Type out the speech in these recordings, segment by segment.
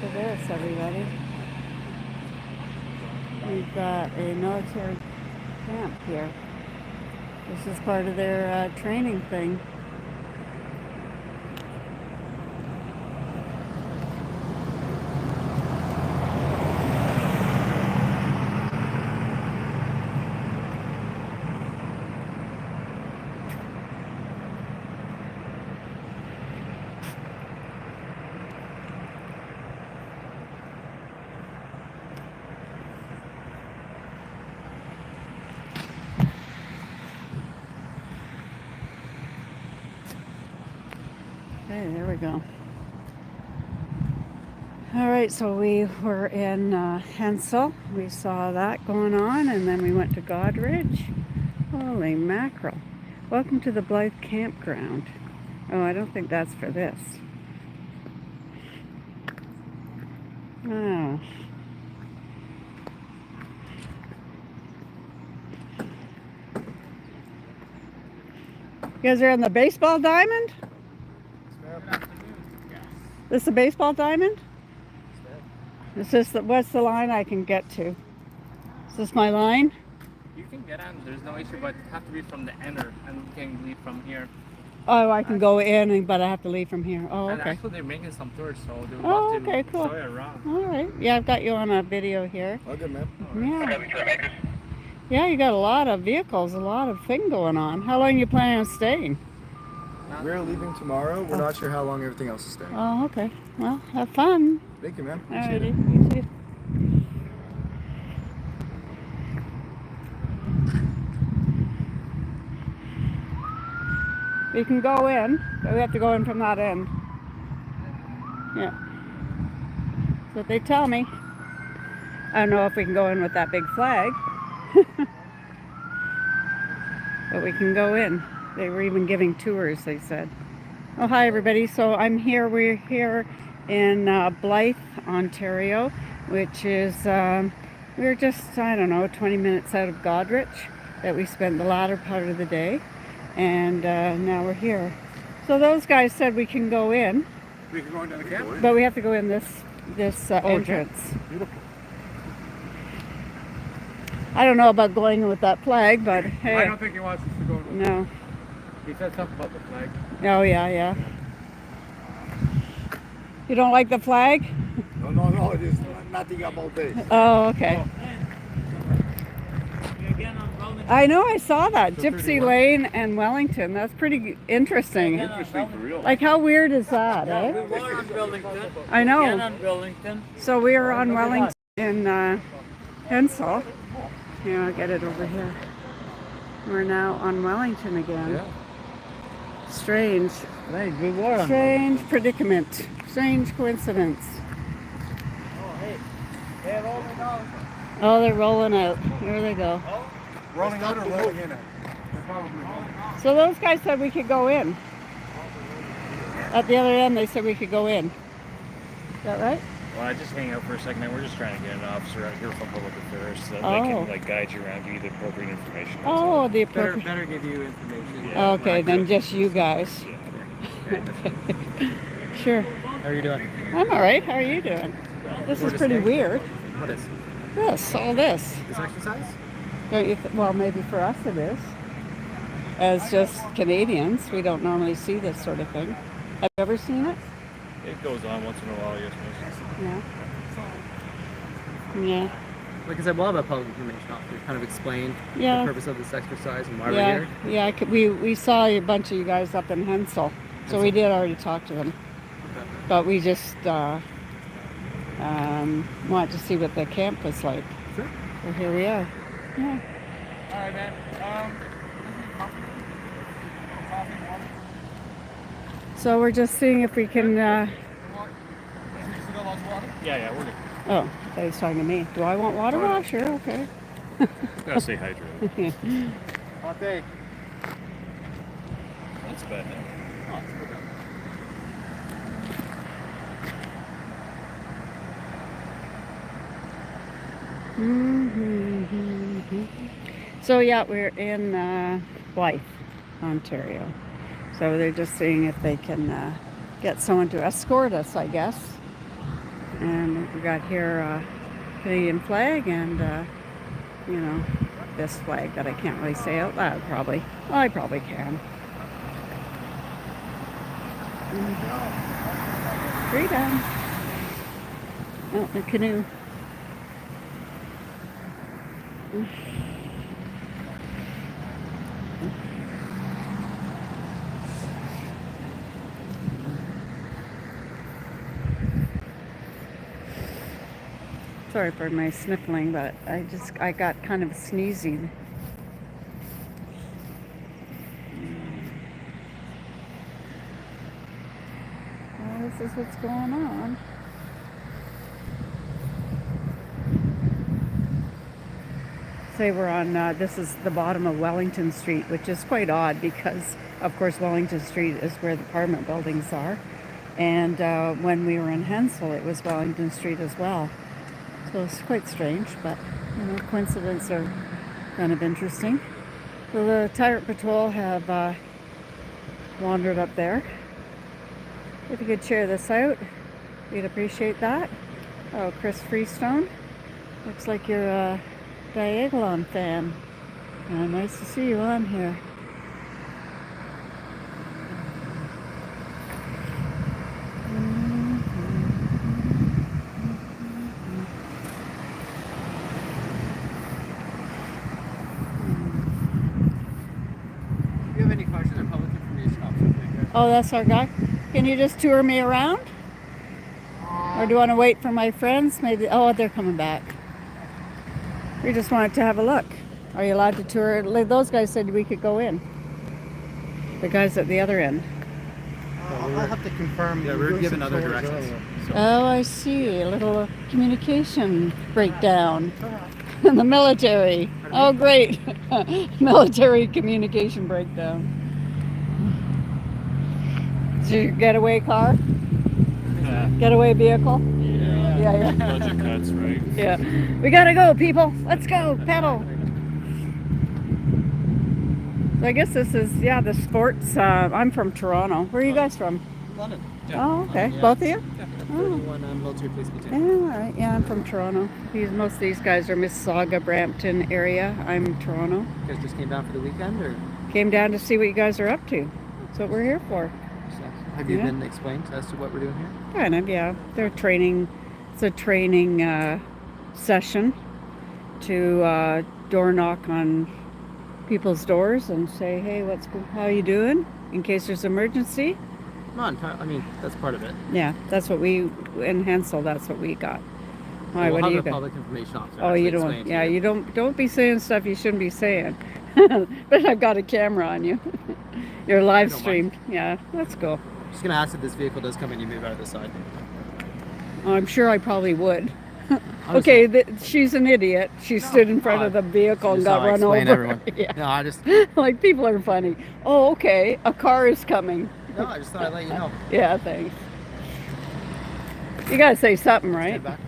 to this, everybody. We've got a military camp here. This is part of their training thing. Okay, there we go. All right, so we were in Hensel. We saw that going on, and then we went to Godridge. Holy mackerel. Welcome to the Blyth campground. Oh, I don't think that's for this. Oh. You guys are on the baseball diamond? This is a baseball diamond? Is this what's the line I can get to? Is this my line? You can get on, there's no issue, but you have to be from the ender and you can leave from here. Oh, I can go in, but I have to leave from here. Oh, And okay. actually they're making some tours, so they would Oh, love to okay, cool. show you around. All right. Yeah, I've got you on a video here. Oh, good, man. Yeah. Yeah, you got a lot of vehicles, a lot of thing going on. How long are you planning on staying? We're leaving tomorrow. We're not sure how long everything else is staying. Oh, okay. Well, have fun. Thank you, man. Alrighty, you too. We can go in, but we have to go in from that end. Yeah. That's what they tell me. I don't know if we can go in with that big flag. But we can go in. They were even giving tours, they said. Oh, hi everybody. So we're here in Blyth, Ontario, which is, we're just, I don't know, 20 minutes out of Godridge that we spent the latter part of the day. And now we're here. So those guys said we can go in. We can go into the camp? But we have to go in this entrance. Beautiful. I don't know about going in with that flag, but hey. I don't think he wants us to go. No. He said something about the flag. Oh, yeah. You don't like the flag? No, it is nothing about this. Oh, okay. I know, I saw that. Gypsy Lane and Wellington. That's pretty interesting. Interesting for real. Like, how weird is that, eh? We were on Burlington. I know. Again on Burlington. So we are on Wellington in Hensel. Here, I'll get it over here. We're now on Wellington again. Yeah. Strange. Hey, we were on Strange predicament. Strange coincidence. Oh, hey. They're rolling out. Oh, they're rolling out. Here they go. Rolling out or rolling in it? So those guys said we could go in. At the other end, they said we could go in. Is that right? Well, I just hang out for a second. We're just trying to get an officer out here from public affairs so that Oh. they can guide you around, give you the appropriate information. That's Oh, all. the Better appropriate. give you information. Yeah. Okay, then just you guys. Sure. How are you doing? I'm all right. How are you doing? This is pretty weird. What is All this. this exercise? Don't you well, maybe for us it is. As just Canadians, we don't normally see this sort of thing. Have you ever seen it? It goes on once in a while, yes, miss. Yeah. Yeah. Like I said, we'll have a public information officer kind of explain Yeah. the purpose of this exercise and why we're Yeah. here. Yeah. We saw a bunch of you guys up in Hensel, so we did already talk to them. Okay. But we just wanted to see what the camp was like. Sure. So here we are. Yeah. All right, man. So we're just seeing if we can. Yeah, we're good. Oh, I thought he was talking to me. Do I want water? Well, sure, okay. Gotta stay hydrated. Hot day. That's bad now. So yeah, we're in Blyth, Ontario. So they're just seeing if they can get someone to escort us, I guess. And we got here Canadian flag and, you know, this flag that I can't really say out loud probably. Well, I probably can. Freedom. Oh, a canoe. Sorry for my sniffling, but I got kind of sneezy. Well, this is what's going on. Say we're on, this is the bottom of Wellington Street, which is quite odd because, of course, Wellington Street is where the apartment buildings are. And when we were in Hensel, it was Wellington Street as well. So it's quite strange, but, you know, coincidences are kind of interesting. So the Tyrant Patrol have wandered up there. If you could share this out, we'd appreciate that. Oh, Chris Freestone. Looks like you're a Diagolon fan. Nice to see you on here. If you have any questions or public information officer, Oh, that's our guy. Can you just tour me around? Or do you want to wait for my friends? Maybe. Oh, they're coming back. We just wanted to have a look. Are you allowed to tour? Those guys said we could go in. The guys at the other end. I'll have to confirm. Yeah, we're given other directions. So. Oh, I see. A little communication breakdown in the military. Oh, great. Military communication breakdown. Is your getaway car? Getaway vehicle? Yeah. Budget cuts, right? Yeah. We gotta go, people. Let's go. Pedal. So I guess this is, the sports. I'm from Toronto. Where are you guys from? London. Oh, okay. Yeah. Both of you? Yeah. Oh. 31 military police Yeah, platoon. all right. Yeah, I'm from Toronto. Most of these guys are Mississauga, Brampton area. I'm Toronto. You guys just came down for the weekend, or Came down to see what you guys are up to. That's what we're here for. have you Yeah. been explained as to what we're doing here? Kind of, yeah. They're training. It's a training session to door knock on people's doors and say, hey, how you doing? In case there's emergency. Come on, I mean, that's part of it. Yeah, that's what we, in Hensel, that's what we got. Why, We'll what do you have a got? public information officer. Oh, you actually don't, explain to yeah, you. you don't be saying stuff you shouldn't be saying. But I've got a camera on you. You're live don't streamed. Yeah, that's cool. Just gonna ask if this vehicle does come and you move out of the side. Oh, I'm sure I probably would. Honestly. Okay, she's an idiot. She stood in front of the vehicle and Just how got I run explain over. everyone. Yeah. No, I just Like, people are funny. Oh, okay, a car is coming. no, I just thought I'd let you know. Yeah, thanks. You gotta say something, right? Head back.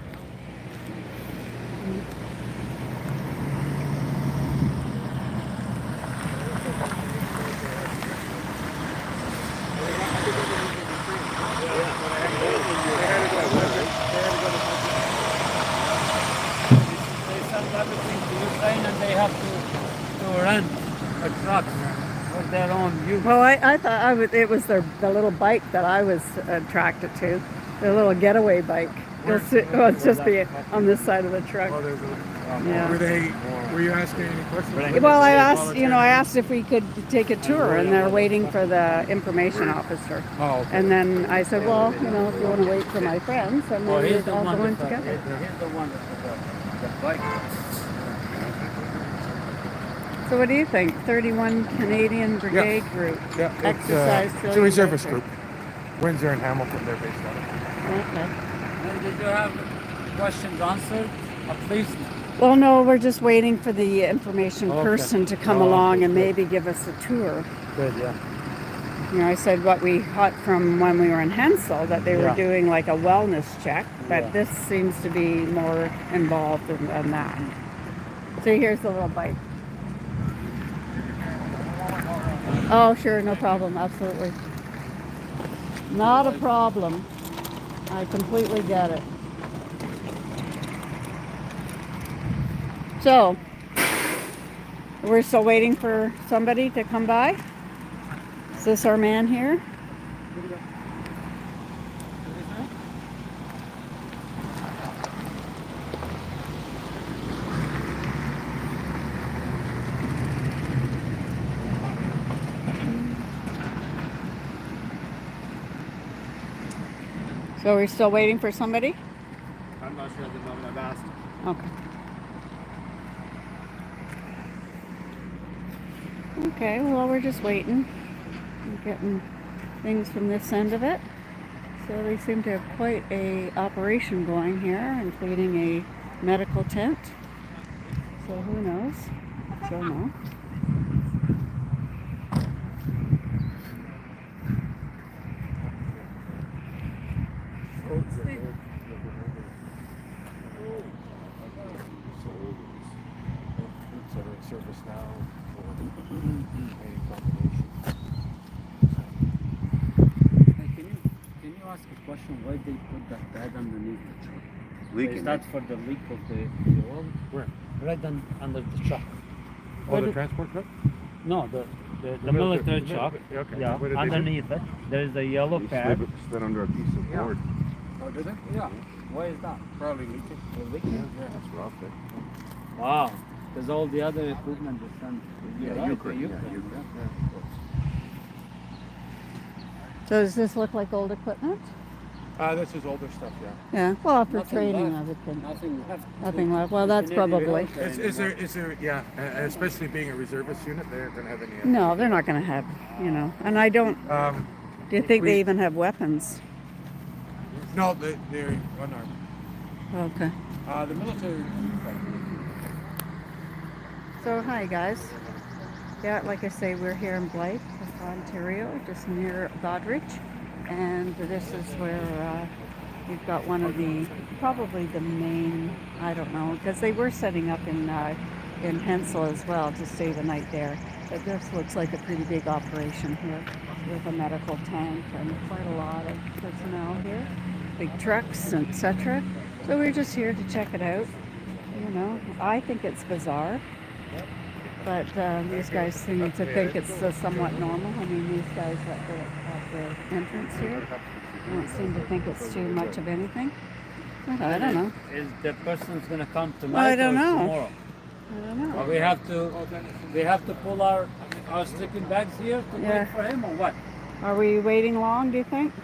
They sell everything to Ukraine and they have to rent a truck for their own use. Well, I thought it was the little bike that I was attracted to. The little getaway bike. It's just on this side of the truck. Yeah. Were you asking any questions? Well, I asked if we could take a tour, and they're waiting for the information officer. Oh, okay. And then I said, well, if you want to wait for my friends, then Oh, maybe he's the all one go in that together. he's the one that the bike. So what do you think? 31 Canadian Brigade Group. Yeah, Exercise it's a drilling reservist center. group. Windsor and Hamilton, they're based on it. Okay. And did you have questions answered? At least. Well, no, we're just waiting for the information Okay. person to come Oh, along okay, and good. maybe give us a tour. Good, yeah. I said what we got from when we were in Hensel, that they were Yeah. doing like a wellness check, but Yeah. this seems to be more involved than that. So here's the little bike. Oh, sure, no problem, absolutely. Not a problem. I completely get it. So, we're still waiting for somebody to come by. Is this our man here? So we're still waiting for somebody? I'm not sure at the moment. I've asked. Okay. Okay, well, we're just waiting. We're getting things from this end of it. So they seem to have quite a operation going here, including a medical tent. So who knows? Don't know. Service now for Can you ask a question? Why they put that bag underneath the truck? leaking. Is that for the leak of the oil? Where? Right under the truck. Oh, the transport truck? No, the military truck. Okay. Yeah, What did they do? underneath it, there is a yellow pad. Slid under a piece of Yeah. board. Oh, did it? Yeah. Why is that? Probably leaking. Leaking? Yeah, that's rough. Wow. Because all the other equipment is done. Ukraine. So does this look like old equipment? This is older stuff, yeah. Yeah, well, for Nothing training, left. I would think. Nothing left. Nothing left. Well, that's probably. Is there, yeah, especially being a reservist unit, they don't have any. No, they're not going to have, you know. And I don't. Do you think they even have weapons? No, they're unarmed. Okay. The military. So, hi guys. Yeah, like I say, we're here in Blyth, Ontario, just near Godrich. And this is where we've got one of the, probably the main, I don't know, because they were setting up in Hensel as well to stay the night there. But this looks like a pretty big operation here with a medical tank and quite a lot of personnel here, big trucks, etc. So we're just here to check it out. You know, I think it's bizarre. But these guys seem to think it's somewhat normal. I mean, these guys at the entrance here don't seem to think it's too much of anything. But I don't know. Is the person's gonna come tonight I don't or know. tomorrow? I don't know. Or we have to pull our sleeping bags here to Yeah. wait for him or what? Are we waiting long, do you think?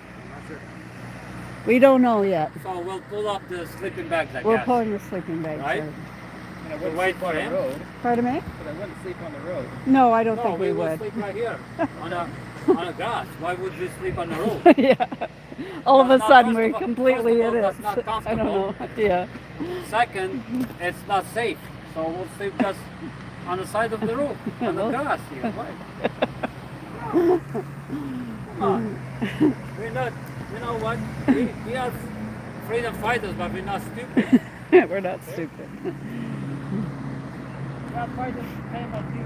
We don't know yet. So we'll pull up the sleeping bags, I We're guess. pulling the sleeping bags. Right? Right. We'll wait for him. Pardon me? But I wouldn't sleep on the road. No, I don't No, think we will would. sleep right here on a grass. Why would we sleep on the road? Yeah. All of a That's not sudden, we're comfortable. completely First in of it. all, that's not I don't know. Yeah. Second, it's not safe. So we'll sleep just on the side of the road, on the grass here. Why? Come on. We're not, you know what? We are freedom fighters, but we're not stupid. We're not stupid. We are fighters same as you.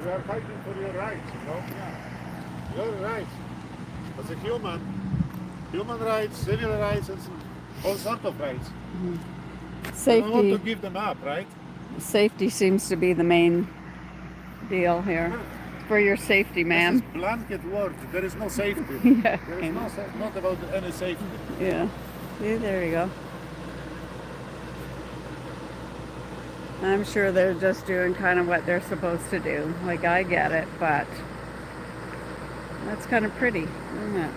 We are fighting for your rights, you know? Your rights. As a human rights, civil rights, and all sorts of rights. You don't want to Safety. give them up, right? Safety seems to be the main deal here. For your safety, This ma'am. is blanket word. There is no safety. Yeah. There is not about any safety. Yeah. See, there you go. I'm sure they're just doing kind of what they're supposed to do. Like, I get it, but that's kind of pretty, isn't it?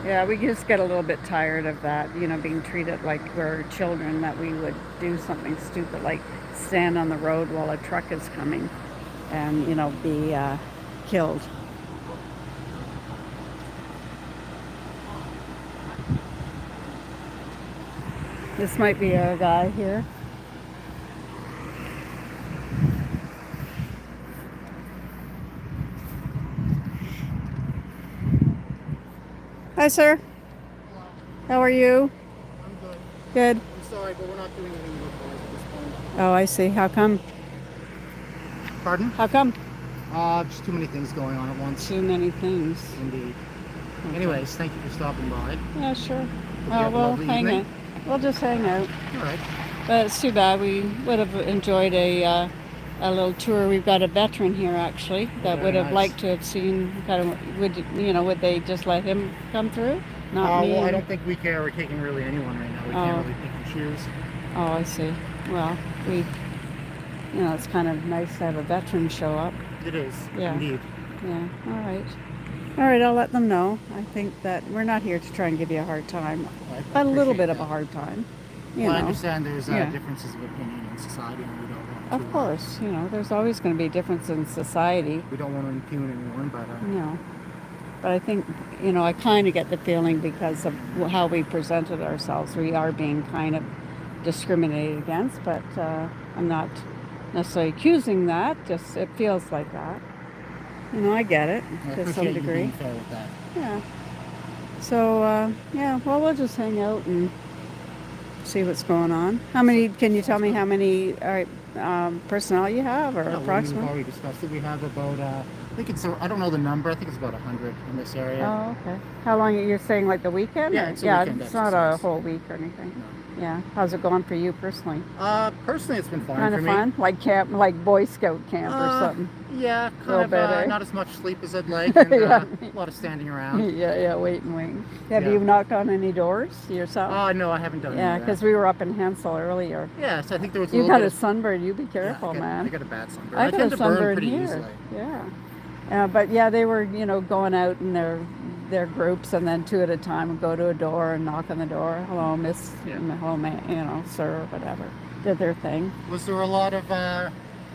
Yeah, we just get a little bit tired of that, you know, being treated like we're children, that we would do something stupid like stand on the road while a truck is coming and, you know, be killed. This might be our guy here. Hi, sir. How are you? I'm good. Good. I'm sorry, but we're not doing any reports at this point. Oh, I see. How come? Pardon? How come? Just too many things going on at once. Too many things. Indeed. Anyways, thank you for stopping by. Yeah, sure. you have a We'll lovely hang evening. out. We'll just hang out. All right. But it's too bad. We would have enjoyed a little tour. We've got a veteran here actually that Very would have nice. liked to have seen. Kind of would they just let him come through? Not me. Well, I and- don't think we're taking really anyone right now. We Oh. can't really pick and choose. Oh, I see. Well, it's kind of nice to have a veteran show up. It is, Yeah. indeed. Yeah. All right. All right. I'll let them know. I think that we're not here to try and give you a hard time, I but a little bit appreciate of a that. hard time. You Well, I know. understand there's Yeah. differences of opinion in society, and we don't want to. Of course, there's always going to be a difference in society. We don't want to impugn anyone, but But I think, I kind of get the feeling because of how we presented ourselves, we are being kind of discriminated against, but I'm not necessarily accusing that, just it feels like that. I get it I to some appreciate you degree. being fair with that. Yeah. So, well, we'll just hang out and see what's going on. Can you tell me how many personnel you have, or Yeah, we've approximately? already discussed it. We have about, I don't know the number, I think it's about 100 in this area. Oh, okay. How long you're saying, like the weekend? Yeah, or- it's a yeah, weekend it's not a exercise. whole week or anything. No. Yeah. How's it going for you personally? Personally, it's been fine Kind for of me. fun, like camp, like Boy Scout camp or something. Yeah, Little kind bit, eh? of not as much sleep as I'd like, and Yeah. a lot of standing around. Yeah, wait and wait. Have Yeah. you knocked on any doors yourself? No, I haven't done Yeah, any of because that. we were up in Hensel earlier. Yes, I think there was a You little got bit a of sunburn. You be careful, I man. got a bad sunburn. I I got tend a to burn sunburn pretty here. easily. Yeah. But yeah, they were, going out in their groups, and then two at a time would go to a door and knock on the door. Hello, miss. Yeah. Hello, sir, or whatever. Did their thing. Was there a lot of,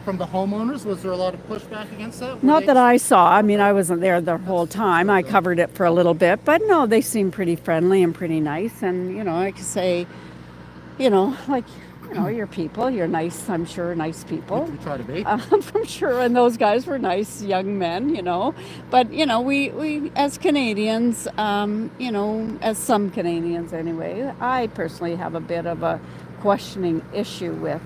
from the homeowners, was there a lot of pushback against that? Not that I saw. I mean, I wasn't there the whole time. I covered it for a little bit, but no, they seemed pretty friendly and pretty nice. And I could say, you're people. You're nice. I'm sure nice people. We try to be. I'm sure, and those guys were nice young men, But we as Canadians, as some Canadians anyway, I personally have a bit of a questioning issue with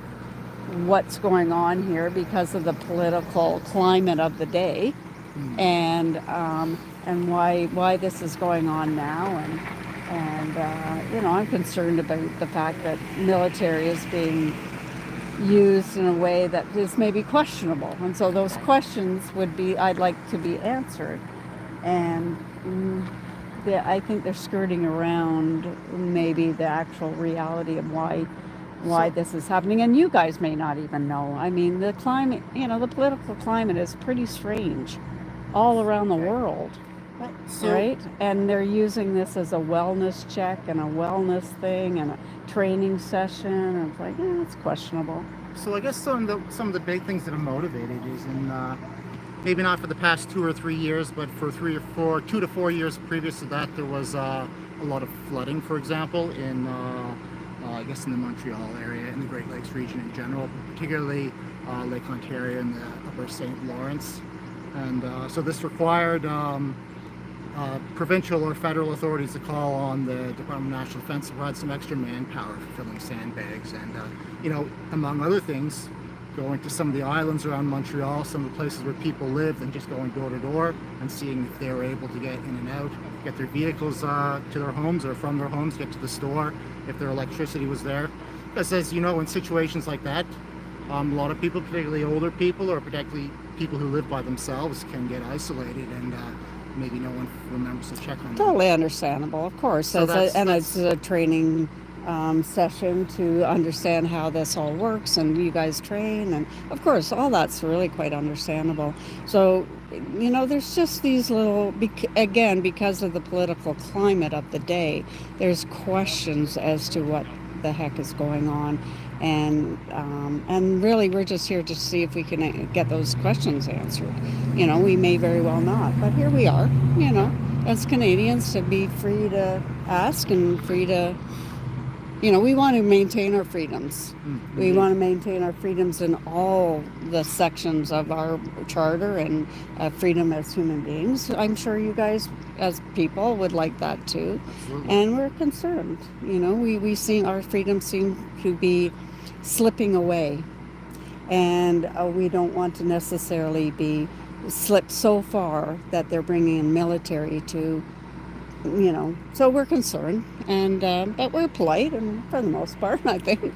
what's going on here because of the political climate of the day, and why this is going on now, and I'm concerned about the fact that military is being used in a way that is maybe questionable, and so those questions I'd like to be answered, and I think they're skirting around maybe the actual reality of why this is happening, and you guys may not even know. I mean, the climate, the political climate is pretty strange all around the world. Right? And they're using this as a wellness check and a wellness thing and a training session. And it's like, it's questionable. So I guess some of the big things that have motivated is maybe not for the past 2 or 3 years, but for 2 to 4 years previous to that, there was a lot of flooding, for example, in I guess in the Montreal area, in the Great Lakes region in general, particularly Lake Ontario and the upper St. Lawrence. And so this required provincial or federal authorities to call on the Department of National Defense to provide some extra manpower for filling sandbags and, among other things, going to some of the islands around Montreal, some of the places where people lived, and just going door to door and seeing if they were able to get in and out, get their vehicles to their homes or from their homes, get to the store, if their electricity was there. Because as you know, in situations like that, a lot of people, particularly older people or particularly people who live by themselves, can get isolated, and maybe no one remembers to check on them. Totally understandable, of course. So It's a training session to understand how this all works, and you guys train, and of course all that's really quite understandable. So there's just these little, again, because of the political climate of the day, there's questions as to what the heck is going on, and really we're just here to see if we can get those questions answered. We may very well not, but here we are, as Canadians, to be free to ask and free to, we want to maintain our freedoms. Mm-hmm. We want to maintain our freedoms in all the sections of our charter, and freedom as human beings. I'm sure you guys as people would like that too. Absolutely. And we're concerned. We see our freedoms seem to be slipping away, and we don't want to necessarily be slipped so far that they're bringing in military to so we're concerned, and but we're polite, and for the most part, I think,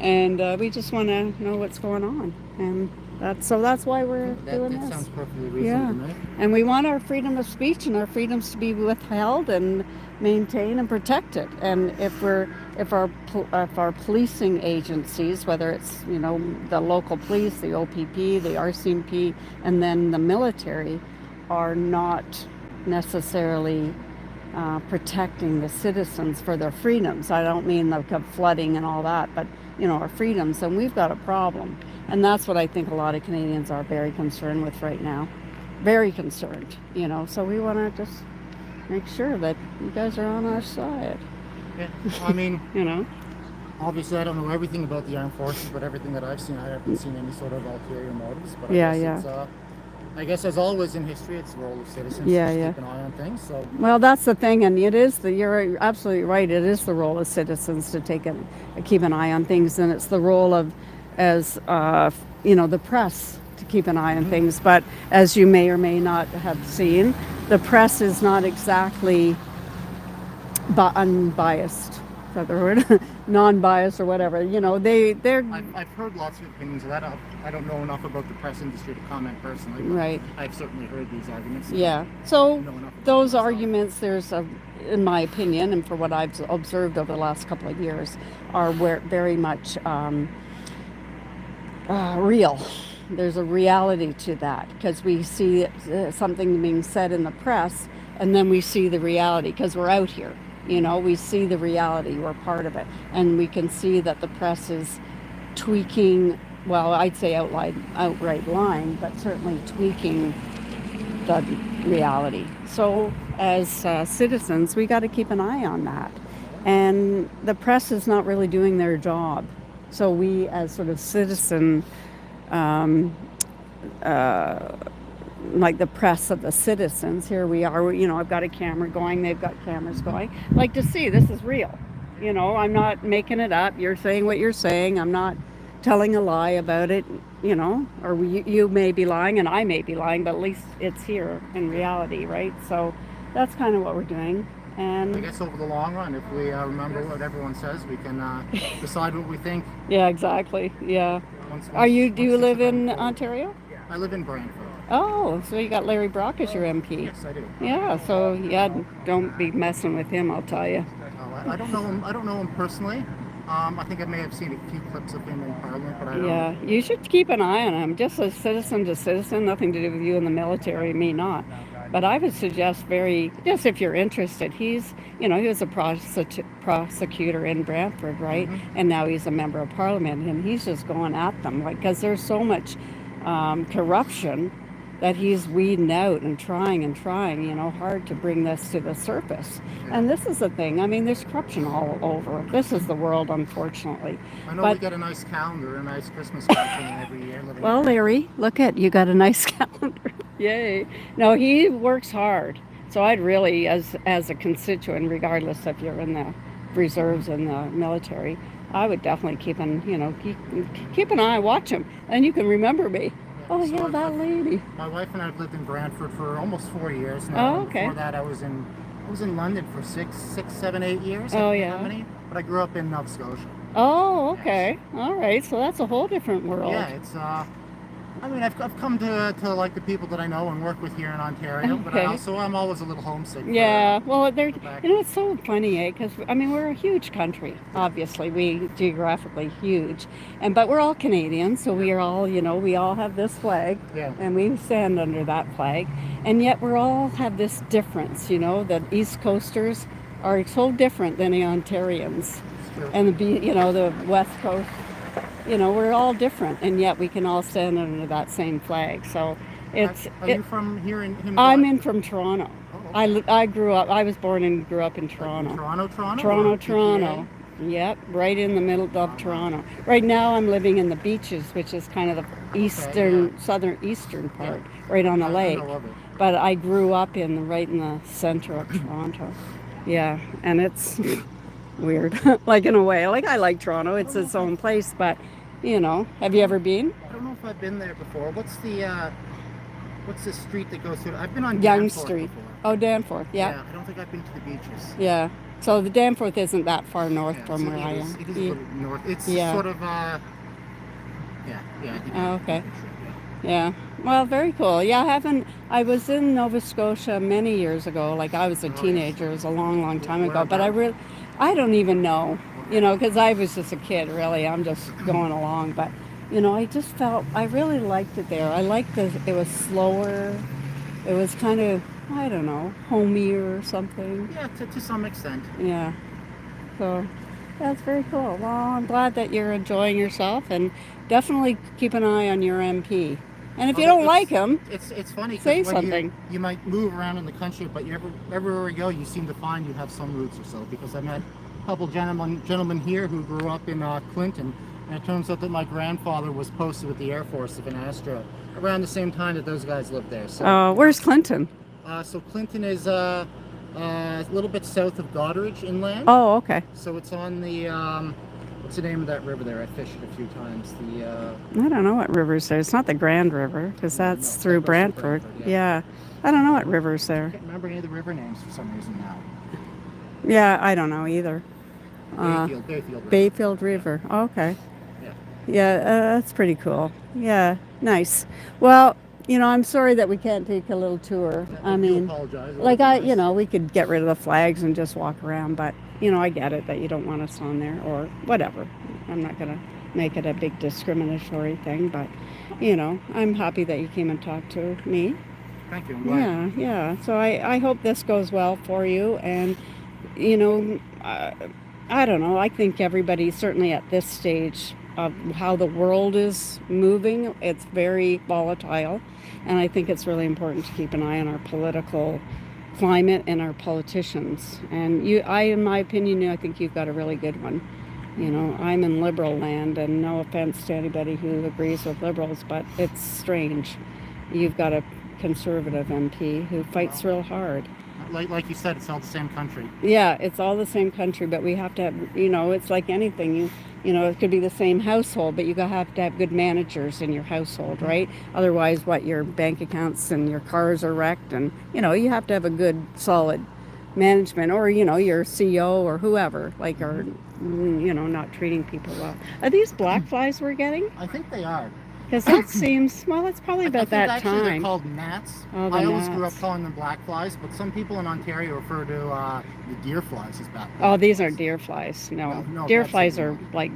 and we just want to know what's going on, and that's why we're doing That this. sounds perfectly Yeah, reasonable to me. and we want our freedom of speech and our freedoms to be withheld and maintained and protected. And if our policing agencies, whether it's the local police, the OPP, the RCMP, and then the military, are not necessarily protecting the citizens for their freedoms. I don't mean like flooding and all that, but our freedoms, and we've got a problem. And that's what I think a lot of Canadians are very concerned with right now. Very concerned, so we want to just make sure that you guys are on our side. Yeah. I mean, you obviously I don't know everything about the armed forces, but everything that I've seen, I haven't seen any sort of ulterior motives. But I guess as always in history, it's the role of citizens to keep an eye on things. So well, that's the thing, and you're absolutely right. It is the role of citizens to keep an eye on things, and it's the role of the press to keep an eye on things. But as you may or may not have seen, the press is not exactly unbiased. Is that the word? Non-biased or whatever. They're I've heard lots of opinions of that. I don't know enough about the press industry to comment personally. But right. I've certainly heard these arguments. Yeah. So those arguments, in my opinion, and for what I've observed over the last couple of years, are very much real. There's a reality to that, because we see something being said in the press, and then we see the reality because we're out here. We see the reality. We're part of it, and we can see that the press is tweaking. Well, I'd say outright lying, but certainly tweaking the reality. So as citizens, we got to keep an eye on that, and the press is not really doing their job. So we, as sort of citizen, like the press of the citizens, here we are. I've got a camera going. They've got cameras going. Like to see this is real. I'm not making it up. You're saying what you're saying. I'm not telling a lie about it. Or you may be lying and I may be lying, but at least it's here in reality, right? So that's kind of what we're doing. And I guess over the long run, if we remember what everyone says, we can decide what we think. Yeah, exactly. Yeah. Do you live in Ontario? I live in Brantford. Oh, so you got Larry Brock as your MP. Yes, I do. Yeah, so don't be messing with him, I'll tell you. I don't know him. I don't know him personally. I think I may have seen a few clips of him in Parliament, but I don't. Yeah, you should keep an eye on him. Just as citizen to citizen, nothing to do with you in the military, me not. But I would suggest just if you're interested, he was a prosecutor in Brantford, right? Mm-hmm. And now he's a member of Parliament, and he's just going at them, because there's so much corruption that he's weeding out and trying, hard to bring this to the surface. Yeah. And this is the thing. I mean, there's corruption all over. This is the world, unfortunately. I know we get a nice calendar, a nice Christmas card every year. Well, Larry, look you got a nice calendar. Yay. No, he works hard. So I'd really, as a constituent, regardless if you're in the reserves and the military, I would definitely keep an eye, watch him, and you can remember me. Oh, so yeah, that lady. My wife and I have lived in Brantford for almost 4 years now. Oh, okay. Before that, I was in London for 6, 7, 8 years. Oh, yeah. How many? But I grew up in Nova Scotia. Oh, okay. Yes. All right. So that's a whole different world. Yeah, it's I've come to like the people that I know and work with here in Ontario, okay. But I'm always a little homesick. Yeah, well, it's so funny, because we're a huge country. Obviously, we geographically huge, but we're all Canadians, so we are all, we all have this flag, yeah, and we stand under that flag, and yet we all have this difference. The East Coasters are so different than the Ontarians, and the West Coast. We're all different, and yet we can all stand under that same flag. So Are you from here in? I'm from Toronto. Oh, okay. I was born and grew up in Toronto. Toronto. Yep, right in the middle of Toronto. Right now I'm living in the Beaches, which is kind of the southeastern part, right on the lake. I love it. But I grew up right in the center of Toronto. Yeah, and it's weird, like in a way. Like I like Toronto, it's its own place, but have you ever been? I don't know if I've been there before. What's the street that goes through? I've been on Young Danforth Street. before. Oh, Danforth, yeah. I don't think I've been to the beaches. Yeah. So the Danforth isn't that far north Yeah, from so where I am. It is a little north. It's Yeah. sort of yeah. I think Oh, okay. you should, yeah. Yeah. Well, very cool. Yeah, I was in Nova Scotia many years ago. Like I was a yes. teenager. It was a long, long time Where ago. But about? I don't even know, because I was just a kid, really. I'm just going along. But, I just felt, I really liked it there. I liked it was slower. It was kind of, I don't know, homier or something. Yeah, to some extent. Yeah. So that's very cool. Well, I'm glad that you're enjoying yourself, and definitely keep an eye on your MP. And if you don't like him, It's funny say because when something. you might move around in the country, but everywhere you go, you seem to find you have some roots or so. Because I met a couple gentlemen here who grew up in Clinton, and it turns out that my grandfather was posted with the Air Force of an Astra around the same time that those guys lived there. So, Where's Clinton? so Clinton is a little bit south of Goderich inland. Oh, okay. So it's on the what's the name of that river there? I fished it a few times. I don't know what river's there. It's not the Grand River, because that's No, that through goes through Brantford. Brantford, Yeah. I don't know what river's I there. can't remember any of the river names for some reason now. Yeah, I don't know either. Bayfield River. Bayfield River. Okay. Yeah. Yeah, that's pretty cool. Yeah, nice. Well, I'm sorry that we can't take a little tour. I do mean, apologize. It like would be nice. we could get rid of the flags and just walk around, but I get it that you don't want us on there or whatever. I'm not gonna make it a big discriminatory thing, but I'm happy that you came and talked to me. Thank you. I'm glad. Yeah. So I hope this goes well for you, and I don't know. I think everybody, certainly at this stage of how the world is moving, it's very volatile, and I think it's really important to keep an eye on our political climate and our politicians. And in my opinion, I think you've got a really good one. I'm in liberal land, and no offense to anybody who agrees with liberals, but it's strange. You've got a conservative MP who fights real hard. Like you said, it's all the same country. Yeah, it's all the same country, but we have to have, it's like anything. It could be the same household, but you have to have good managers in your household, right? Otherwise, your bank accounts and your cars are wrecked, and, you have to have a good, solid management, or, your CEO or whoever, or, not treating people well. Are these black flies we're getting? I think they are. Because that seems, well, it's probably I about think that actually they're time. called gnats. Oh, the I always grew up gnats. calling them black flies, but some people in Ontario refer to the deer flies as black Oh, flies. these are deer flies. No, No, deer that's flies the are one. like,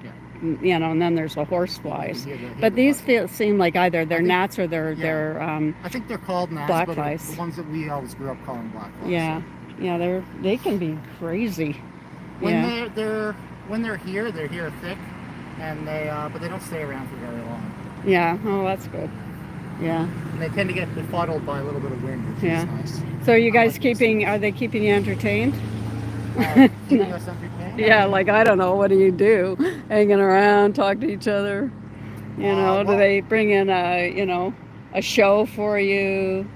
Yeah. and then there's the horse flies. Yeah, But these seem like either they're think- gnats or they're I think they're called gnats, black but flies. the ones that we always grew up calling black flies. yeah, they can be crazy. When Yeah, they're here thick, and but they don't stay around for very long. yeah. Oh, that's good. Yeah. And they tend to get befuddled by a little bit of wind, which Yeah. is nice. So you guys like this. are they keeping you entertained? Keeping us entertained. Yeah, like I don't know, what do you do? Hanging around, talk to each other. Do well- they bring in a show for you?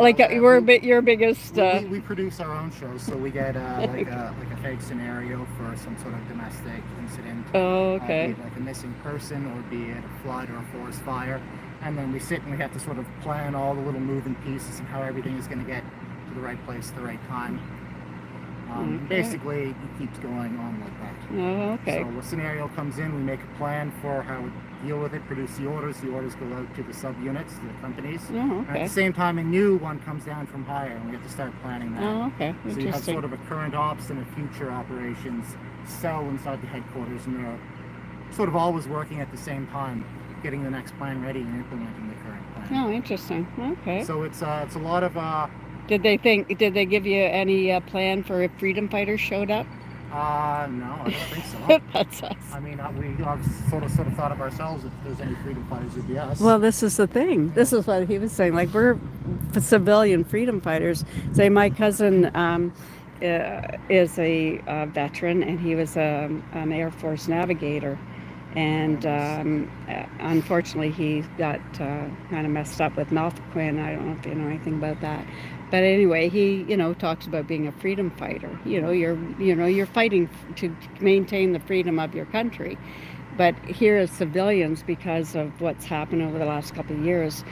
We- Your biggest. we produce our own shows, so we get like a fake scenario for some sort of domestic incident. Oh, okay. Be it like a missing person, or be it a flood or a forest fire, and then we sit and we have to sort of plan all the little moving pieces and how everything is going to get to the right place at the right time. Okay. Basically, it keeps going on like that. Oh, okay. So a scenario comes in, we make a plan for how we deal with it, produce the orders go out to the subunits, to the companies. Oh, And at okay. the same time, a new one comes down from higher, and we have to start planning that. Oh, okay. So you have Interesting. sort of a current ops and a future operations cell inside the headquarters, and they're sort of always working at the same time, getting the next plan ready and implementing the current plan. Oh, interesting. Okay. So it's a lot of Did they give you any plan for if freedom fighters showed up? no, I don't think so. That's us. I mean, we sort of thought of ourselves, if there's any freedom fighters, it'd be us. Well, this is the thing. This is what he was saying. Like, we're civilian freedom fighters. Say, my cousin is a veteran, and he was an Air Force navigator. And unfortunately, he got kind of messed up with Malfoquin. I don't know if you know anything about that. But anyway, he, talks about being a freedom fighter. You're fighting to maintain the freedom of your country. But here as civilians, because of what's happened over the last couple of years,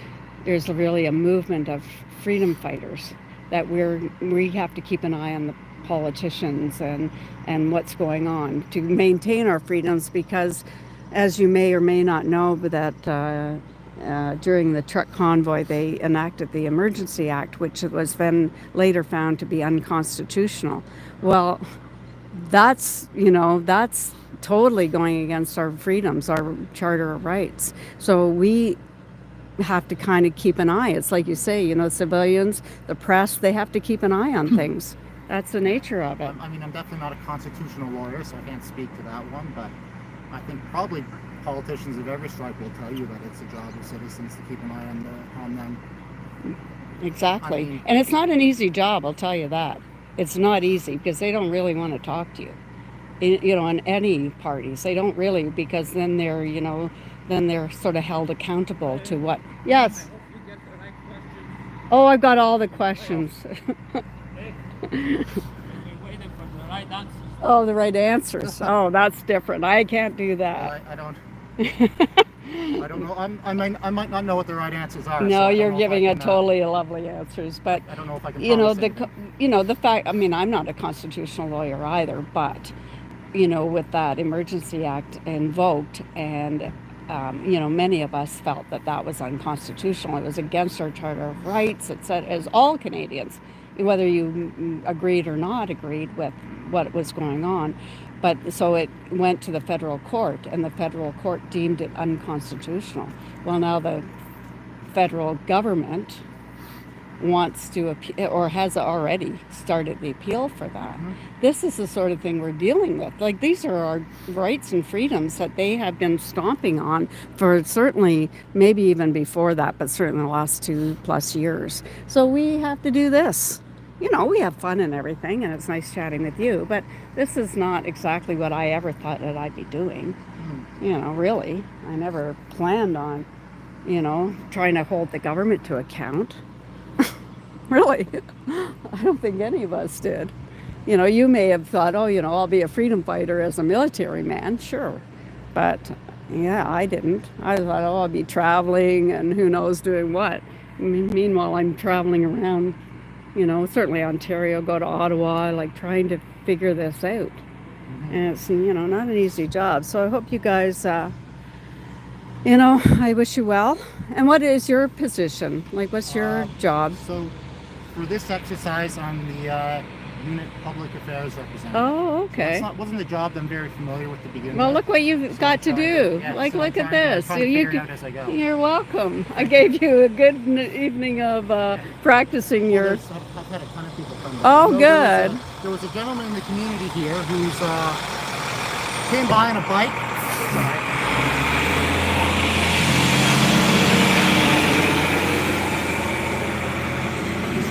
there's really a movement of freedom fighters. that we have to keep an eye on the politicians and what's going on to maintain our freedoms, because as you may or may not know, but that during the truck convoy they enacted the Emergency Act, which was then later found to be unconstitutional. Well, that's totally going against our freedoms, our Charter of Rights. So we have to kind of keep an eye. It's like you say, civilians, the press, they have to keep an eye on things. That's the nature of it. I mean, I'm definitely not a constitutional lawyer, so I can't speak to that one, but I think probably politicians of every stripe will tell you that it's the job of citizens to keep an eye on them. Exactly. I mean, and it's not an easy job, I'll tell you that. It's not easy because they don't really want to talk to you. In any parties, they don't really, because then they're sort of held accountable to what. Yes. Oh, I've got all the questions. We're waiting for the right answer. Oh, the right answers. Oh, that's different. I can't do that. I don't. I don't know. I might not know what the right answers are. so No, I don't you're know if I giving a can, totally lovely answers, but I don't know if I can. the fact. I mean, I'm not a constitutional lawyer either, but with that Emergency Act invoked, and many of us felt that was unconstitutional. It was against our Charter of Rights. It said, as all Canadians, whether you agreed or not agreed with what was going on. But so it went to the federal court, and the federal court deemed it unconstitutional. Well, now the federal government wants to appeal, or has already started the appeal for that. Mm-hmm. This is the sort of thing we're dealing with. Like, these are our rights and freedoms that they have been stomping on for certainly, maybe even before that, but certainly the last 2+ years. So we have to do this. We have fun and everything, and it's nice chatting with you, but this is not exactly what I ever thought that I'd be doing. Really. I never planned on, trying to hold the government to account. Really. I don't think any of us did. You may have thought, I'll be a freedom fighter as a military man, sure. But yeah, I didn't. I thought, I'll be traveling and who knows doing what. Meanwhile, I'm traveling around, certainly Ontario, go to Ottawa, like trying to figure this out. And it's, not an easy job. So I hope you guys, I wish you well. And what is your position? Like, what's your job? So, for this exercise, I'm the unit public affairs representative. Oh, okay. So wasn't a job that I'm very familiar with to begin Well, with. look what you've got to do. Look at this. Trying to figure it out as I go. You're welcome. I gave you a good evening of practicing your. I've had a ton of people come. Oh, So good. There was a gentleman in the community here who's came by on a bike.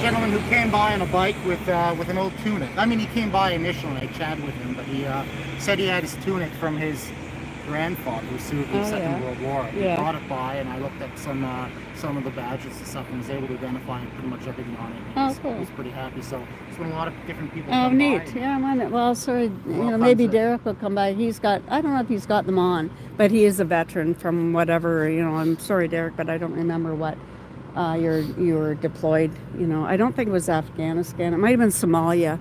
Gentleman who came by on a bike with an old tunic. I mean, he came by initially. I chatted with him, but he said he had his tunic from his grandfather who served in the Second World War. He brought it by, and I looked at some of the badges and stuff, and was able to identify pretty much everything on it. He was pretty happy. So there's been a lot of different people. Oh, come neat. by. Yeah, I'm on it. Well, sorry, Well, maybe thanks, Derek will come by. I don't know if he's got them on, but he is a veteran from whatever. I'm sorry, Derek, but I don't remember what. You were deployed, I don't think it was Afghanistan. It might have been Somalia,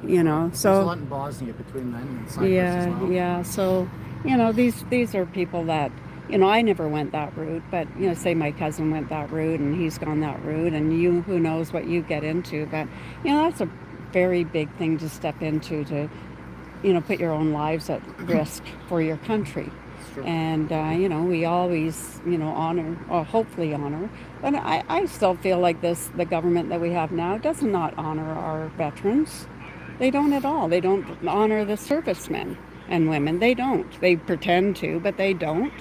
so. There's a lot in Bosnia between then and Cyprus as well. Yeah. So, these are people that, I never went that route, but, say my cousin went that route and he's gone that route, and who knows what you get into. But, that's a very big thing to step into, to, put your own lives at risk for your country. And, we always, honor, or hopefully honor. But I still feel like the government that we have now does not honor our veterans. They don't at all. They don't honor the servicemen and women. They don't. They pretend to, but they don't.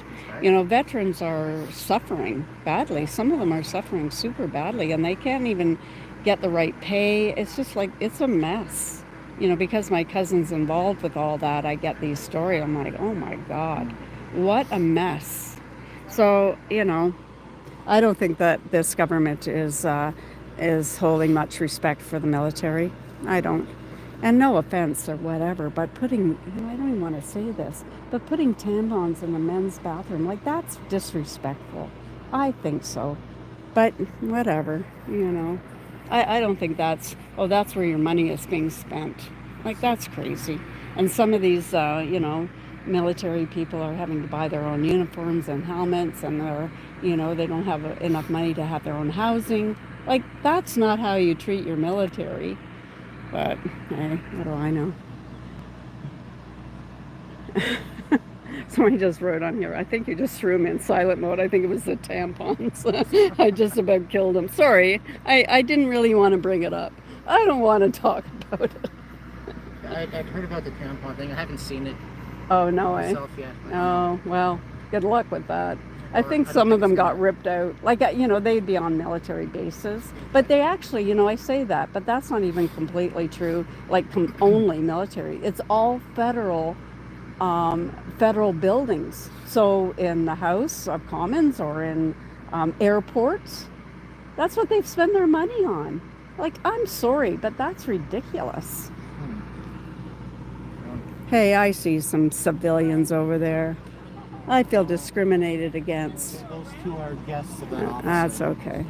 Veterans are suffering badly. Some of them are suffering super badly, and they can't even get the right pay. It's just like, it's a mess. Because my cousin's involved with all that, I get these stories. I'm like, oh my God. What a mess. So, I don't think that this government is holding much respect for the military. I don't. And no offense or whatever, but I don't even want to say this, but putting tampons in the men's bathroom, like, that's disrespectful. I think so. But whatever, I don't think that's where your money is being spent. Like, that's crazy. And some of these, military people are having to buy their own uniforms and helmets, and they don't have enough money to have their own housing. Like, that's not how you treat your military. But, hey, what do I know? Somebody just wrote on here, I think you just threw him in silent mode. I think it was the tampons. I just about killed him. Sorry, I didn't really want to bring it up. I don't want to talk about it. I've heard about the tampon thing. I haven't seen it Oh, no way. myself yet. Oh, well, good luck with that. I Or think I don't some of think them it's got gonna- ripped out. Like, they'd be on military bases. But they actually, I say that, but that's not even completely true. Like, only military. It's all federal buildings. So in the House of Commons or in airports, that's what they've spent their money on. Like, I'm sorry, but that's ridiculous. Hey, I see some civilians over there. I feel discriminated against. Those two are guests of that officer. That's okay.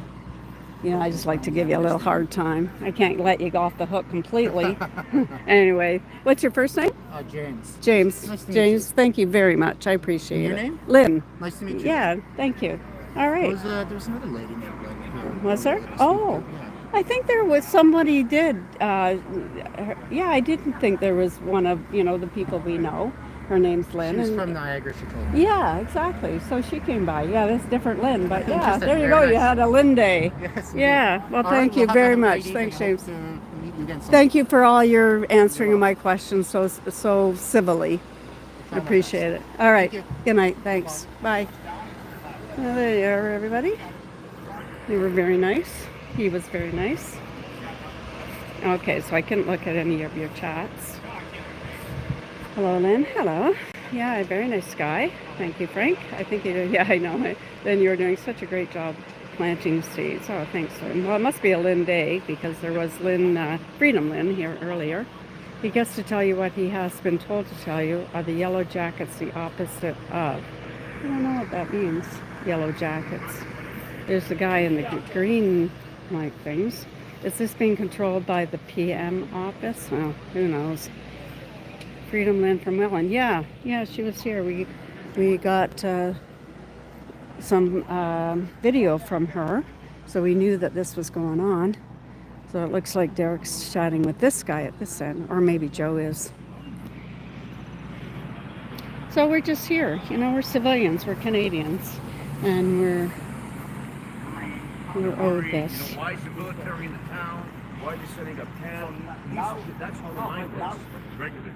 I just like to give you a little hard time. I can't let you go off the hook completely. Anyway, what's your first name? James. James. Nice to meet James, thank you very much. I appreciate Your it. name? Lynn. Nice to meet you. Yeah, thank you. All right. There was another lady named Lynne here. Was there? Yeah. Oh, I think there was somebody did. Yeah, I didn't think there was one of, the people we know. Her name's Lynn. She was and- from Niagara, she told me. Yeah, exactly. So she came by. Yeah, that's different Lynn. But yeah, Just a there you very go. You nice- had a Lynn day. Yes. Yeah. Well, All right, thank you well, have very a great much. evening. Thanks, I James. hope to meet you again soon. Thank you for all your answering my questions so civilly. I appreciate it. All right. Thank you. Good night. Thanks. Bye. Well, there you are, everybody. They were very nice. He was very nice. Okay, so I couldn't look at any of your chats. Hello, Lynn. Hello. Yeah, a very nice guy. Thank you, Frank. I think you did. Yeah, I know. Then you were doing such a great job planting seeds. Oh, thanks, Lynn. Well, it must be a Lynn day because there was Freedom Lynn here earlier. He gets to tell you what he has been told to tell you. Are the yellow jackets the opposite of? I don't know what that means, yellow jackets. There's the guy in the green like things. Is this being controlled by the PM office? Well, who knows. Freedom Lynn from Welland. Yeah, she was here. We got some video from her, so we knew that this was going on. So it looks like Derek's chatting with this guy at this end, or maybe Joe is. So we're just here, we're civilians, we're Canadians, and we're owed this. Why is the military in the town? Why are they setting up camp? That's how the mind works. Regular.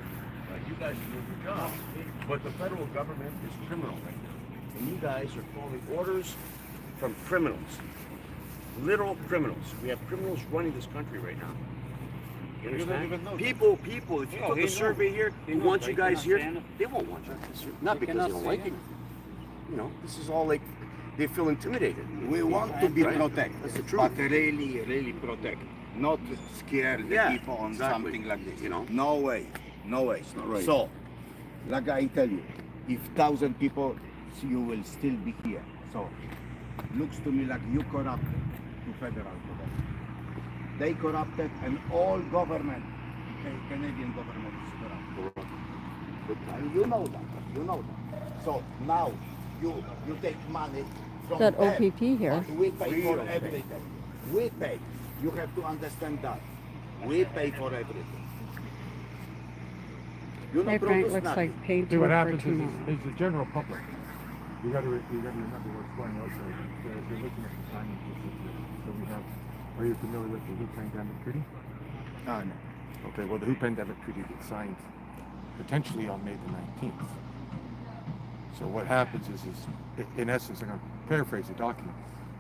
You guys do your job. But the federal government is criminal right now. And you guys are following orders from criminals. Literal criminals. We have criminals running this country right now. You understand? even know that. People, if you took a survey here, who wants you guys here, they won't want you. Not because they don't like it. This is all like, they feel intimidated. We want to be Right? protected, That's the truth. but really, really protect, not scare the Yeah, people on exactly. something like this. You know? No way, no way. not right. So, like I tell you, if 1,000 people, you will still be here. So, looks to me like you corrupted to federal government. They corrupted, and all government, Canadian government is corrupt. And you know that. So now you take money from That them, OPP here. but we pay for everything. We pay. You have to understand that. We pay for everything. You Hey, know, Frank, produce looks nothing. like paint See, what for happens tomorrow. is the general public. You got to remember what's going on. So you're looking at the timing. So we have. Are you familiar with the WHO Pandemic Treaty? No. Okay. Well, the WHO Pandemic Treaty gets signed potentially on May the 19th. So what happens is in essence, I'm going to paraphrase the document,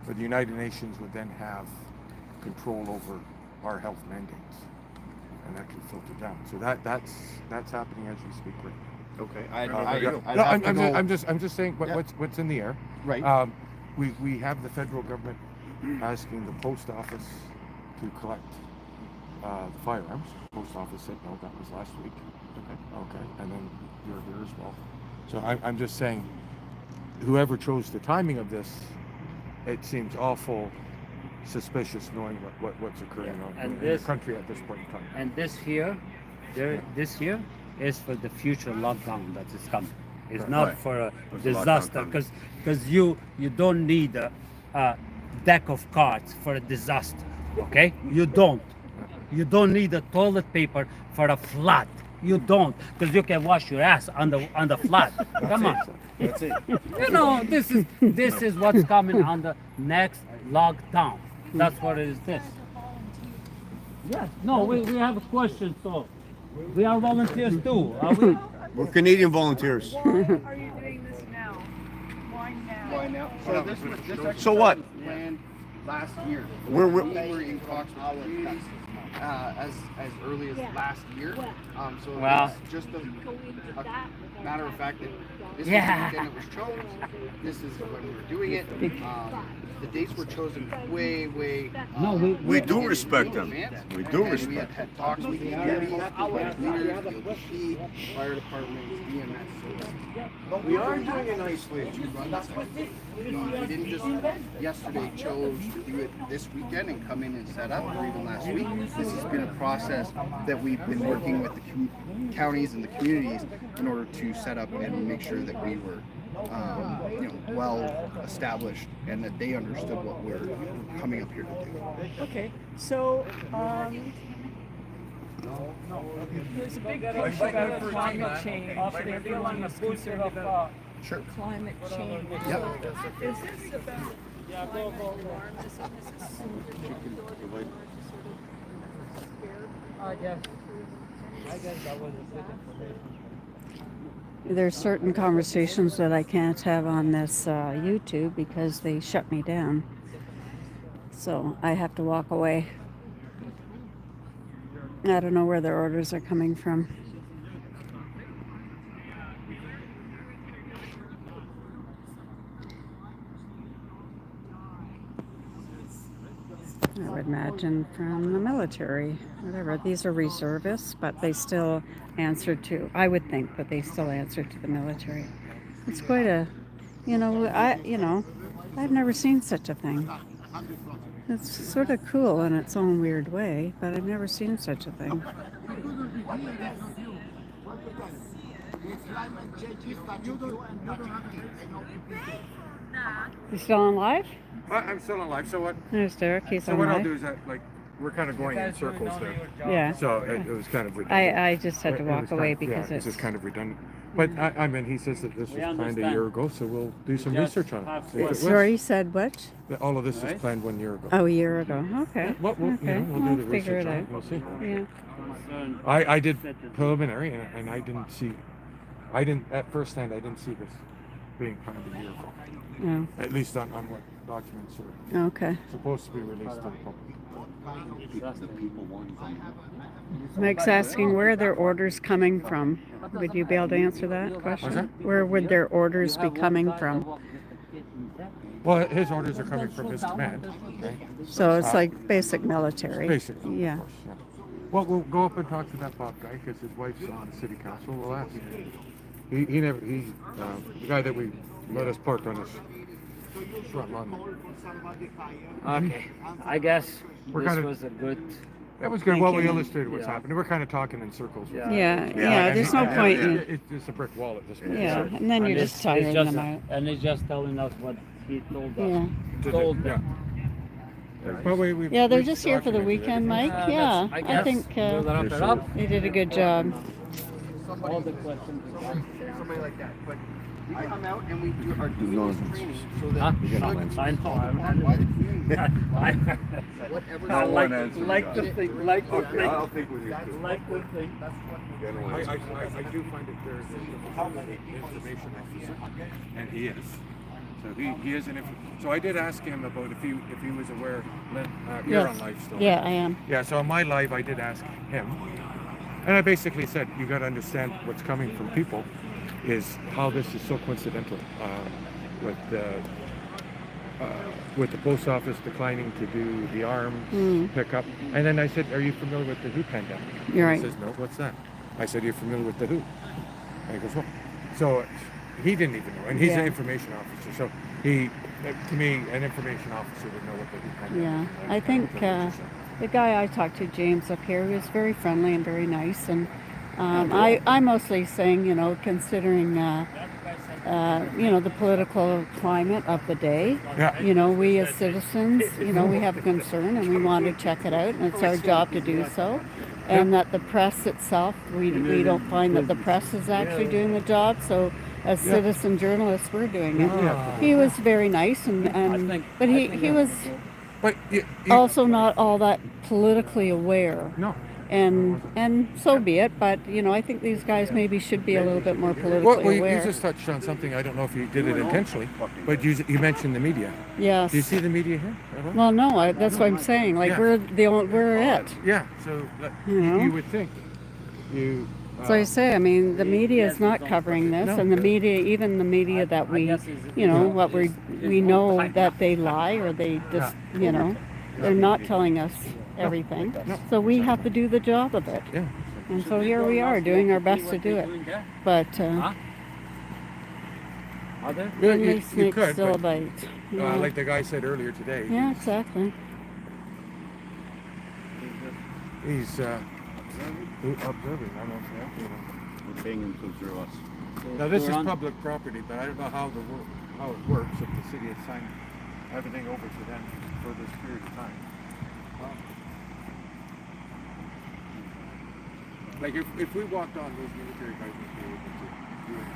but the United Nations would then have control over our health mandates, and that can filter down. So that's happening as we speak right now. Okay. I'm just saying what's in the air. Right. We have the federal government asking the post office to collect the firearms. The post office said no, that was last week. Okay, and then you're here as well. So I'm just saying, whoever chose the timing of this, it seems awful suspicious knowing what's occurring And in the this- country at this point in time. And this here is for the future lockdown that is coming. It's not Right. for a There's a lockdown disaster coming. because you don't need a deck of cards for a disaster. Okay, you don't. You don't need a toilet paper for a flood. You don't, because you can wash your ass on the flood. Come on. That's it. You know, this is what's coming on the next lockdown. That's what it is. This. Yes. No, we have a question. So we are volunteers too. Are we? We're Canadian volunteers. Why are you doing this now? Why now? So this actually So what? planned last year. We're- We were in talks with the communities, as early as last year. So Well. it's just a matter of fact that this Yeah. is the weekend it was chosen. This is when we were doing it. The dates were chosen way. No, We do respect them. advance. We do And respect We had talks with the communities, leaders, the OPC, fire departments, EMS. So we are doing it nicely to run this thing. We didn't just yesterday chose to do it this weekend and come in and set up, or even last week. This has been a process that we've been working with the counties and the communities in order to set up and make sure that we were well established and that they understood what we're coming up here to do. Okay, so there's a big push about climate change. Everyone is concerned about climate change. Yep. Is this about climate alarmism? Is this I guess that was a good information. There's certain conversations that I can't have on this YouTube because they shut me down. So I have to walk away. I don't know where their orders are coming from. I would imagine from the military, whatever. These are reservists, but they still answer to, I would think that they still answer to the military. It's quite a, I've never seen such a thing. It's sort of cool in its own weird way, but I've never seen such a thing. You still on live? I'm still alive. So what? There's Derek. He's So on what I'll live. do is that we're kind of going in circles there. Yeah. So it was kind of redundant. I just had to It walk was away kind of- because it's it's. just kind of redundant. But I mean, he says that this was planned a understand. year ago, so we'll do some Just research on have it. to- If it was, Sorry, you said what? that all of this was Right. planned 1 year ago. Oh, a year ago. Okay. Well, we'll Okay. we'll We'll do the figure research it on out. it. We'll see. Yeah. Concerned I did that the- preliminary, and I didn't see. I didn't at first hand. I didn't see this being planned a year ago. Oh, At least on what documents are okay. supposed to be released to the public. Mike's asking where are their orders coming from. Would you be able to answer that question? that? Where would their orders be coming from? Well, his orders are coming from his command. Okay? So it's like basic military. Basically, Yeah. of course, yeah. Well, we'll go up and talk to that Bob guy because his wife's on the city council. We'll ask. The guy that we let us park on his front lawn. Okay, I guess We're this kind of- was a good. That was good. Well, we Thinking, illustrated what's yeah. happening. We're kind of talking in circles. Yeah. Yeah. There's no point in. It's just a brick wall at this point. Yeah. And then you're And just tiring them out. And he's just telling us what he told us. Yeah. Told Yeah. them. But Yeah, they're just here for the weekend, Mike. Yeah. I I guess think we'll wrap it up. they did a good job. All the questions. Somebody like that. But we come out and we do our doing this training so Huh? that I know. why the community, I whatever. I like to think, I'll think with you too. like to think. I do find it very information officer, and he is. So he is an. So I did ask him about if he was aware. Lynne, you're on Yes. live still. Yeah, I am. Yeah. So on my live, I did ask him, and I basically said, you got to understand what's coming from people, is how this is so coincidental with the post office declining to do the arms pickup. And then I said, are you familiar with the WHO pandemic? You're right. He says, no, what's that? I said, you're familiar with the WHO? And he goes, well. So he didn't even know, and he's Yeah. an information officer. So he To me, an information officer would know what they do. Yeah, I think the guy I talked to, James, up here, was very friendly and very nice. And I'm mostly saying, you know, considering, you know, the political climate of the day, Yeah. you know, we as citizens, you know, we have a concern and we want to check it out, and it's our job to do so. And that the press itself, we don't find that the press is actually doing the job. So as citizen journalists, we're doing it. He was very nice, but he was But also not all that politically aware. no. And so be it. But you know, I think these guys maybe should be a little bit more politically Well, you aware. just touched on something. I don't know if you did it intentionally, but you mentioned the media. Yes. Do you see the media here? at all? Well, no, that's what I'm saying. Like Yeah. we're it. Yeah. So You know? you would think you. So I say, I mean, the media is not covering this, and the media, even the media that we, you know, what we know that they lie or they just, you know, they're not telling us everything. So we have to do the job of it. Yeah. And so here we are doing our best to do it. But Are there? Yeah, only you snakes could, still but, bite. Yeah. like the guy said earlier today. Yeah, exactly. He's observing. I don't know. We're paying him to observe us. Now this is public property, but I don't know how it works if the city has signed everything over to them for this period of time. Like if we walked on, those military guys would be able to do it.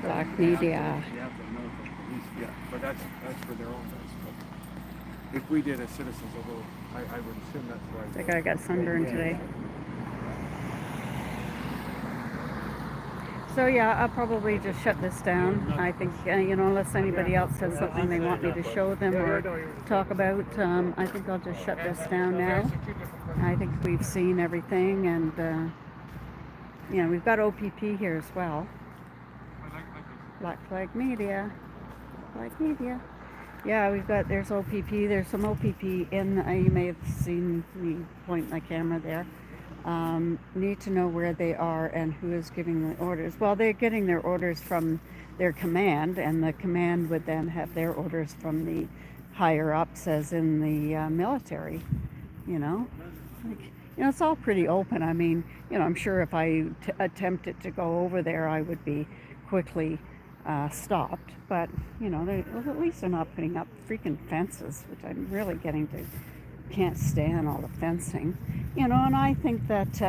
Black media. You have to know from police, yeah, but that's for their own guys. But if we did as citizens, although I would assume that's why. That guy got sunburned today. So yeah, I'll probably just shut this down. I think, you know, unless anybody else has something they want me to show them or talk about, I think I'll just shut this down now. I think we've seen everything, and you know, we've got OPP here as well. Black Flag Media. Black Media. Yeah, there's OPP. There's some OPP in, you may have seen me point my camera there. Need to know where they are and who is giving the orders. Well, they're getting their orders from their command, and the command would then have their orders from the higher ups, as in the military. You know, like, you know, it's all pretty open. I mean, you know, I'm sure if I attempted to go over there, I would be quickly stopped. But you know, at least they're not putting up freaking fences, which I'm really getting to. Can't stand all the fencing, you know, and I think that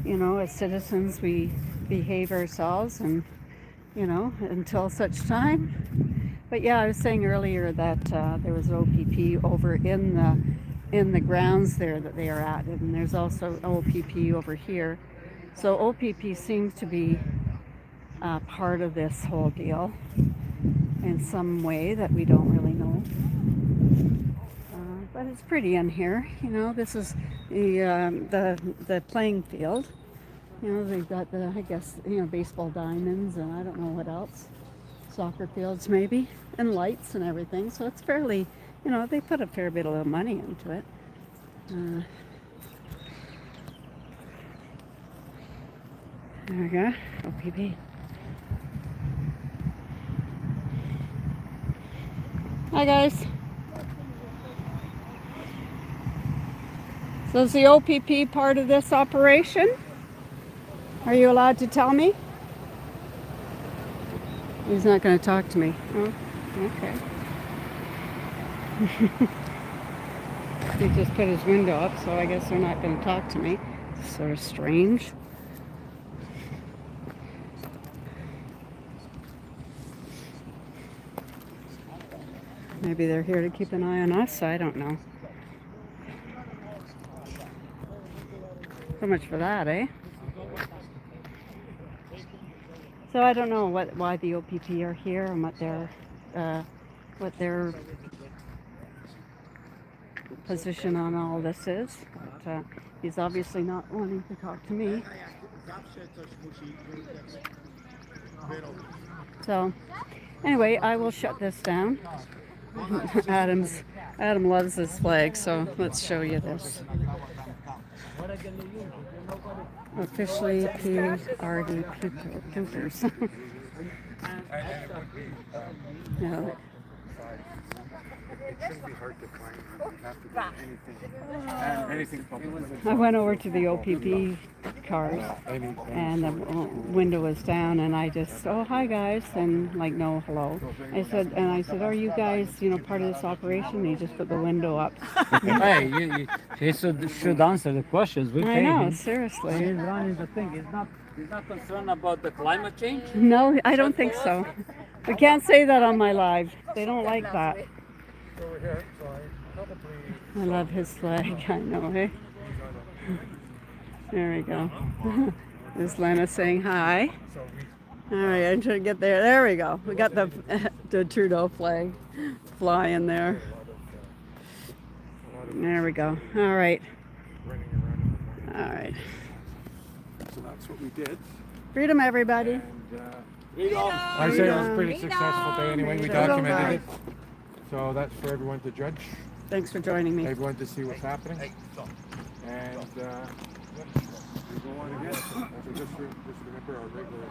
you know, as citizens we behave ourselves, and you know, until such time. But yeah, I was saying earlier that there was an OPP over in the grounds there that they are at, and there's also OPP over here. So OPP seems to be part of this whole deal in some way that we don't really know. But it's pretty in here, you know. This is the playing field. You know, they've got the, I guess, you know, baseball diamonds, and I don't know what else, soccer fields maybe, and lights and everything. So it's fairly, you know, they put a fair bit of money into it. There we go, OPP. Hi guys. So is the OPP part of this operation? Are you allowed to tell me? He's not going to talk to me. Oh, okay. He just put his window up, so I guess they're not going to talk to me. It's sort of strange. Maybe they're here to keep an eye on us. I don't know. So much for that, eh? So I don't know why the OPP are here and what their position on all this is. But he's obviously not wanting to talk to me. So anyway, I will shut this down. Adam loves this flag, so let's show you this. Officially PRD Coopers. And it would be, Yeah. it shouldn't be hard to find. You have to do anything public. I went over to the OPP cars, and the window was down, and I just, oh, hi guys, and like, no, hello. I said, are you guys, part of this operation? He just put the window up. Hey, he should answer the questions. We I pay know, him. seriously. He's running the thing. He's not concerned about the climate change. No, I don't think so. We can't say that on my live. They don't like that. Over here, so I probably. I love his flag. I know, hey? There we go. There's Lena saying hi. All right, I'm trying to get there. There we go. We got the Trudeau flag flying there. There we go. All right. All right. So that's what we did. Freedom, everybody. And, I say it was a pretty successful day anyway. We Freedom, documented it. guys. So that's for everyone to judge, Thanks for joining me. everyone to see what's happening. And we go on again. So just remember our regular.